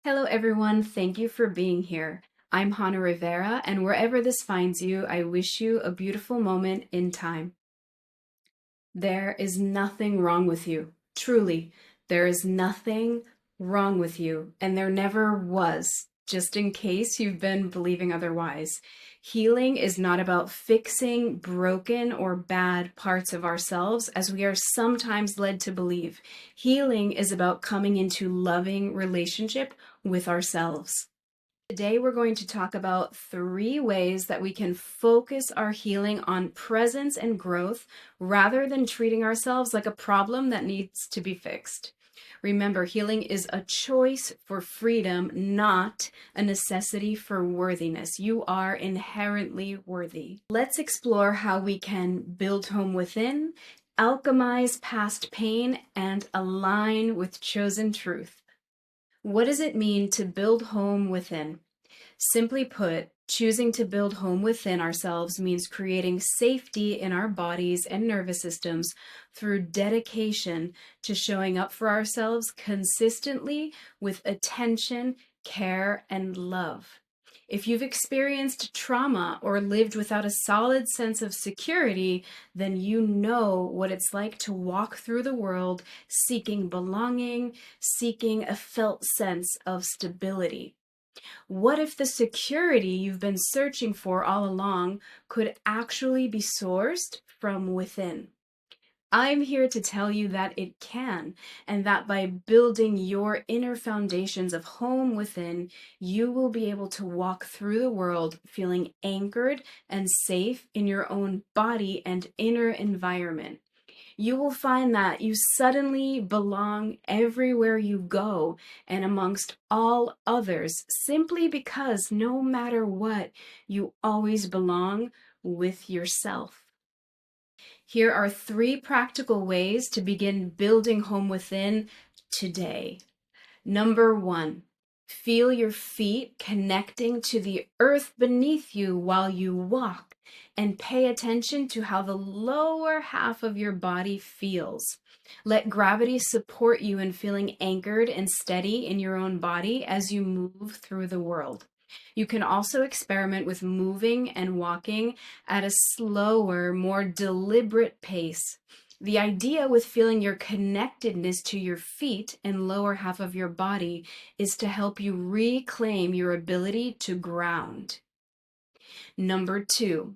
Hello, everyone. Thank you for being here. I'm Hannah Rivera, and wherever this finds you, I wish you a beautiful moment in time. There is nothing wrong with you. Truly, there is nothing wrong with you, and there never was, just in case you've been believing otherwise. Healing is not about fixing broken or bad parts of ourselves, as we are sometimes led to believe. Healing is about coming into loving relationship with ourselves. Today, we're going to talk about 3 ways that we can focus our healing on presence and growth rather than treating ourselves like a problem that needs to be fixed. Remember, healing is a choice for freedom, not a necessity for worthiness. You are inherently worthy. Let's explore how we can build home within, alchemize past pain, and align with chosen truth. What does it mean to build home within? Simply put, choosing to build home within ourselves means creating safety in our bodies and nervous systems through dedication to showing up for ourselves consistently with attention, care, and love. If you've experienced trauma or lived without a solid sense of security, then you know what it's like to walk through the world seeking belonging, seeking a felt sense of stability. What if the security you've been searching for all along could actually be sourced from within? I'm here to tell you that it can, and that by building your inner foundations of home within, you will be able to walk through the world feeling anchored and safe in your own body and inner environment. You will find that you suddenly belong everywhere you go and amongst all others, simply because no matter what, you always belong with yourself. Here are 3 practical ways to begin building home within today. Number 1, feel your feet connecting to the earth beneath you while you walk, and pay attention to how the lower half of your body feels. Let gravity support you in feeling anchored and steady in your own body as you move through the world. You can also experiment with moving and walking at a slower, more deliberate pace. The idea with feeling your connectedness to your feet and lower half of your body is to help you reclaim your ability to ground. Number 2,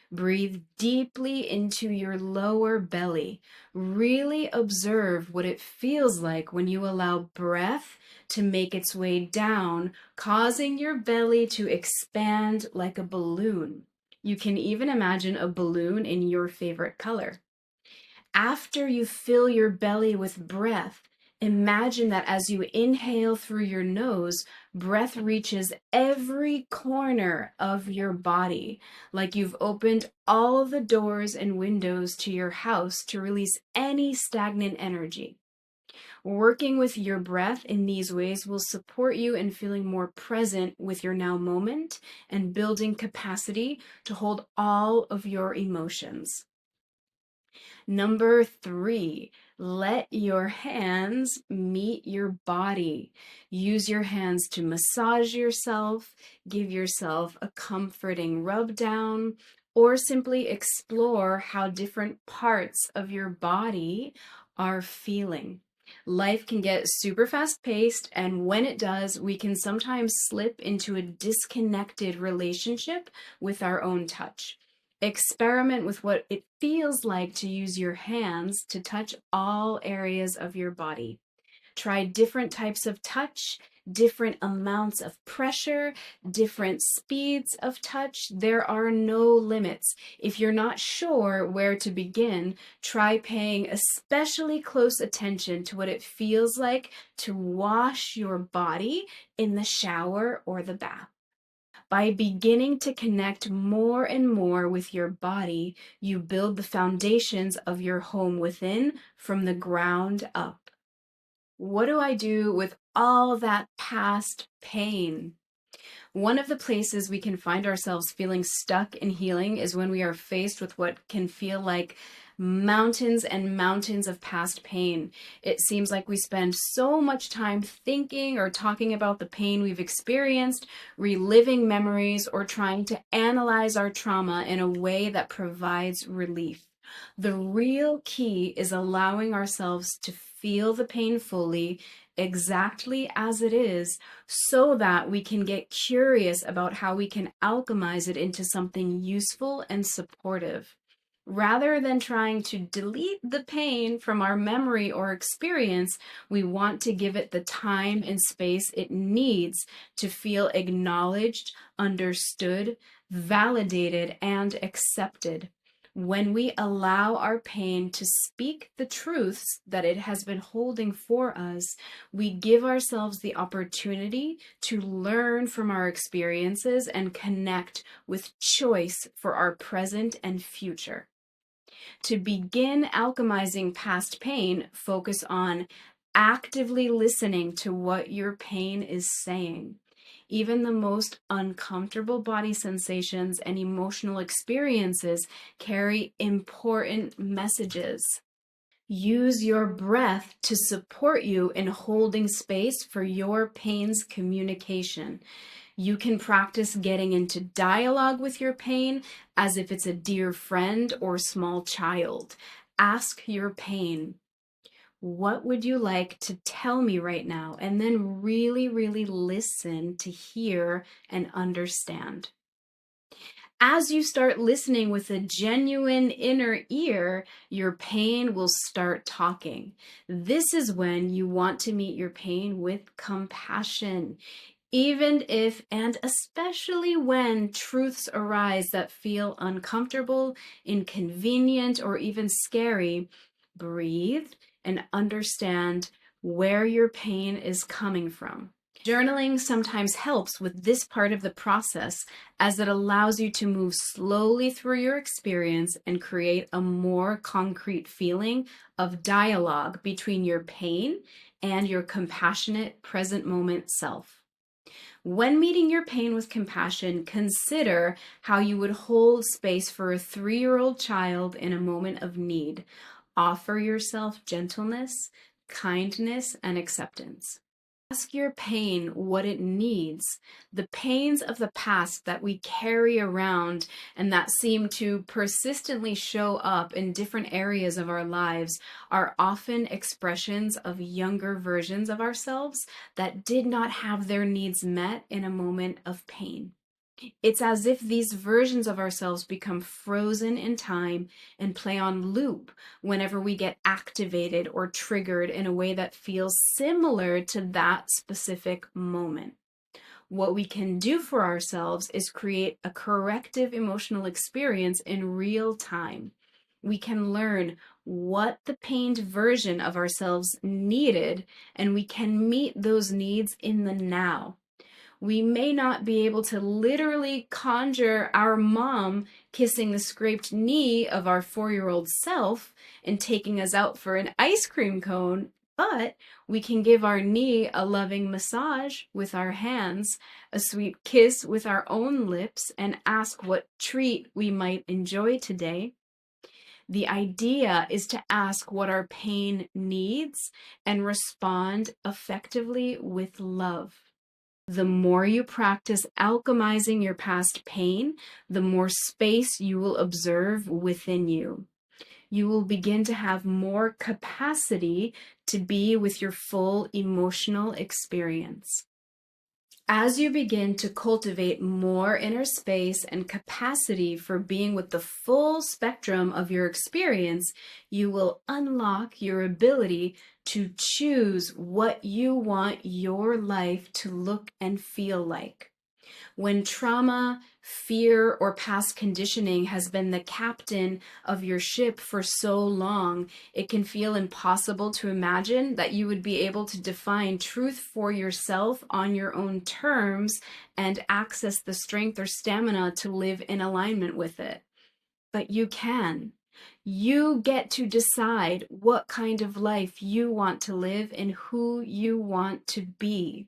breathe deeply into your lower belly. Really observe what it feels like when you allow breath to make its way down, causing your belly to expand like a balloon. You can even imagine a balloon in your favorite color. After you fill your belly with breath, imagine that as you inhale through your nose, breath reaches every corner of your body, like you've opened all the doors and windows to your house to release any stagnant energy. Working with your breath in these ways will support you in feeling more present with your now moment and building capacity to hold all of your emotions. Number 3, let your hands meet your body. Use your hands to massage yourself, give yourself a comforting rub down, or simply explore how different parts of your body are feeling. Life can get super fast paced, and when it does, we can sometimes slip into a disconnected relationship with our own touch. Experiment with what it feels like to use your hands to touch all areas of your body. Try different types of touch, different amounts of pressure, different speeds of touch. There are no limits. If you're not sure where to begin, try paying especially close attention to what it feels like to wash your body in the shower or the bath. By beginning to connect more and more with your body, you build the foundations of your home within from the ground up. What do I do with all that past pain? One of the places we can find ourselves feeling stuck in healing is when we are faced with what can feel like mountains and mountains of past pain. It seems like we spend so much time thinking or talking about the pain we've experienced, reliving memories, or trying to analyze our trauma in a way that provides relief. The real key is allowing ourselves to feel the pain fully, exactly as it is, so that we can get curious about how we can alchemize it into something useful and supportive. Rather than trying to delete the pain from our memory or experience, we want to give it the time and space it needs to feel acknowledged, understood, validated, and accepted. When we allow our pain to speak the truths that it has been holding for us, we give ourselves the opportunity to learn from our experiences and connect with choice for our present and future. To begin alchemizing past pain, focus on actively listening to what your pain is saying. Even the most uncomfortable body sensations and emotional experiences carry important messages. Use your breath to support you in holding space for your pain's communication. You can practice getting into dialogue with your pain as if it's a dear friend or small child. Ask your pain, what would you like to tell me right now? And then really, really listen to hear and understand. As you start listening with a genuine inner ear, your pain will start talking. This is when you want to meet your pain with compassion. Even if, and especially when, truths arise that feel uncomfortable, inconvenient, or even scary, breathe and understand where your pain is coming from. Journaling sometimes helps with this part of the process, as it allows you to move slowly through your experience and create a more concrete feeling of dialogue between your pain and your compassionate present moment self. When meeting your pain with compassion, consider how you would hold space for a 3-year-old child in a moment of need. Offer yourself gentleness, kindness, and acceptance. Ask your pain what it needs. The pains of the past that we carry around and that seem to persistently show up in different areas of our lives are often expressions of younger versions of ourselves that did not have their needs met in a moment of pain. It's as if these versions of ourselves become frozen in time and play on loop whenever we get activated or triggered in a way that feels similar to that specific moment. What we can do for ourselves is create a corrective emotional experience in real time. We can learn what the pained version of ourselves needed, and we can meet those needs in the now. We may not be able to literally conjure our mom kissing the scraped knee of our 4-year-old self and taking us out for an ice cream cone, but we can give our knee a loving massage with our hands, a sweet kiss with our own lips, and ask what treat we might enjoy today. The idea is to ask what our pain needs and respond effectively with love. The more you practice alchemizing your past pain, the more space you will observe within you. You will begin to have more capacity to be with your full emotional experience. As you begin to cultivate more inner space and capacity for being with the full spectrum of your experience, you will unlock your ability to choose what you want your life to look and feel like. When trauma, fear, or past conditioning has been the captain of your ship for so long, it can feel impossible to imagine that you would be able to define truth for yourself on your own terms and access the strength or stamina to live in alignment with it. But you can. You get to decide what kind of life you want to live and who you want to be.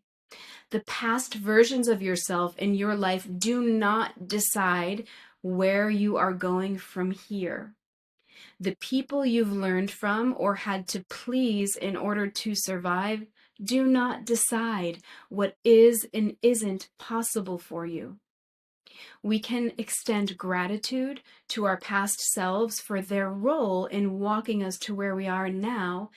The past versions of yourself in your life do not decide where you are going from here. The people you've learned from or had to please in order to survive do not decide what is and isn't possible for you. We can extend gratitude to our past selves for their role in walking us to where we are now,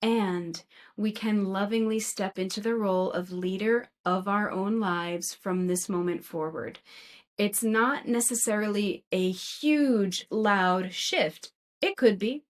and we can lovingly step into the role of leader of our own lives from this moment forward. It's not necessarily a huge, loud shift. It could be.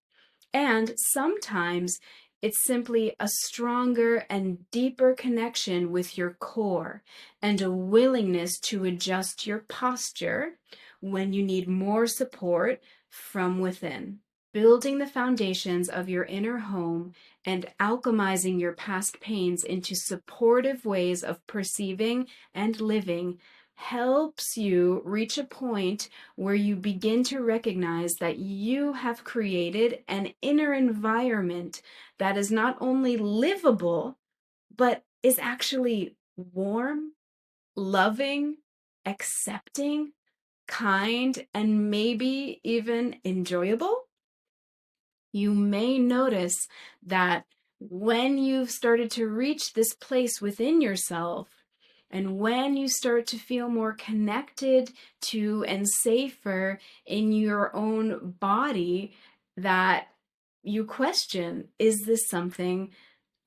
And sometimes it's simply a stronger and deeper connection with your core and a willingness to adjust your posture when you need more support from within. Building the foundations of your inner home and alchemizing your past pains into supportive ways of perceiving and living helps you reach a point where you begin to recognize that you have created an inner environment that is not only livable, but is actually warm, loving, accepting, kind, and maybe even enjoyable. You may notice that when you've started to reach this place within yourself, and when you start to feel more connected to and safer in your own body, that you question, is this something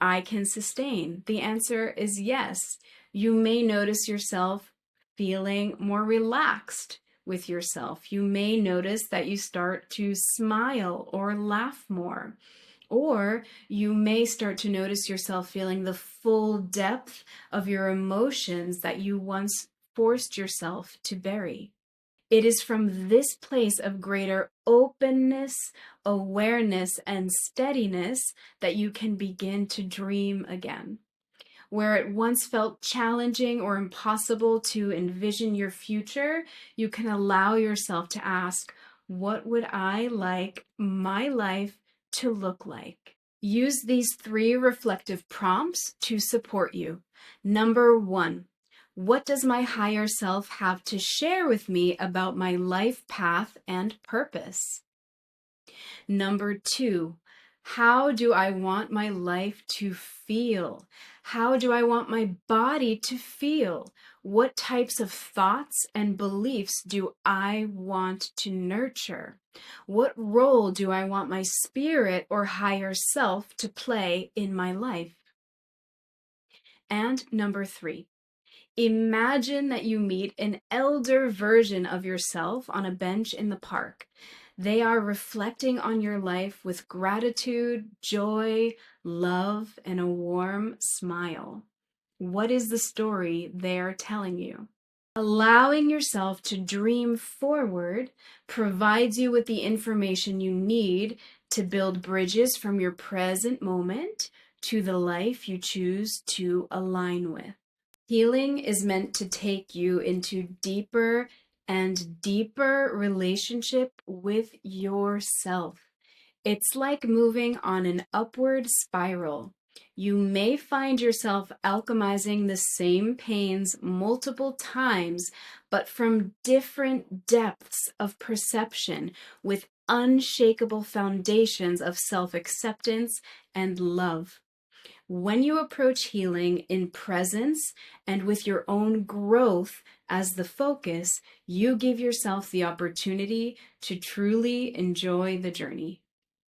I can sustain? The answer is yes. You may notice yourself feeling more relaxed with yourself. You may notice that you start to smile or laugh more. Or you may start to notice yourself feeling the full depth of your emotions that you once forced yourself to bury. It is from this place of greater openness, awareness, and steadiness that you can begin to dream again. Where it once felt challenging or impossible to envision your future, you can allow yourself to ask, what would I like my life to look like? Use these 3 reflective prompts to support you. Number 1, what does my higher self have to share with me about my life path and purpose? Number 2, how do I want my life to feel? How do I want my body to feel? What types of thoughts and beliefs do I want to nurture? What role do I want my spirit or higher self to play in my life? And number 3, imagine that you meet an elder version of yourself on a bench in the park. They are reflecting on your life with gratitude, joy, love, and a warm smile. What is the story they are telling you? Allowing yourself to dream forward provides you with the information you need to build bridges from your present moment to the life you choose to align with. Healing is meant to take you into deeper and deeper relationship with yourself. It's like moving on an upward spiral. You may find yourself alchemizing the same pains multiple times, but from different depths of perception with unshakable foundations of self-acceptance and love. When you approach healing in presence and with your own growth as the focus, you give yourself the opportunity to truly enjoy the journey.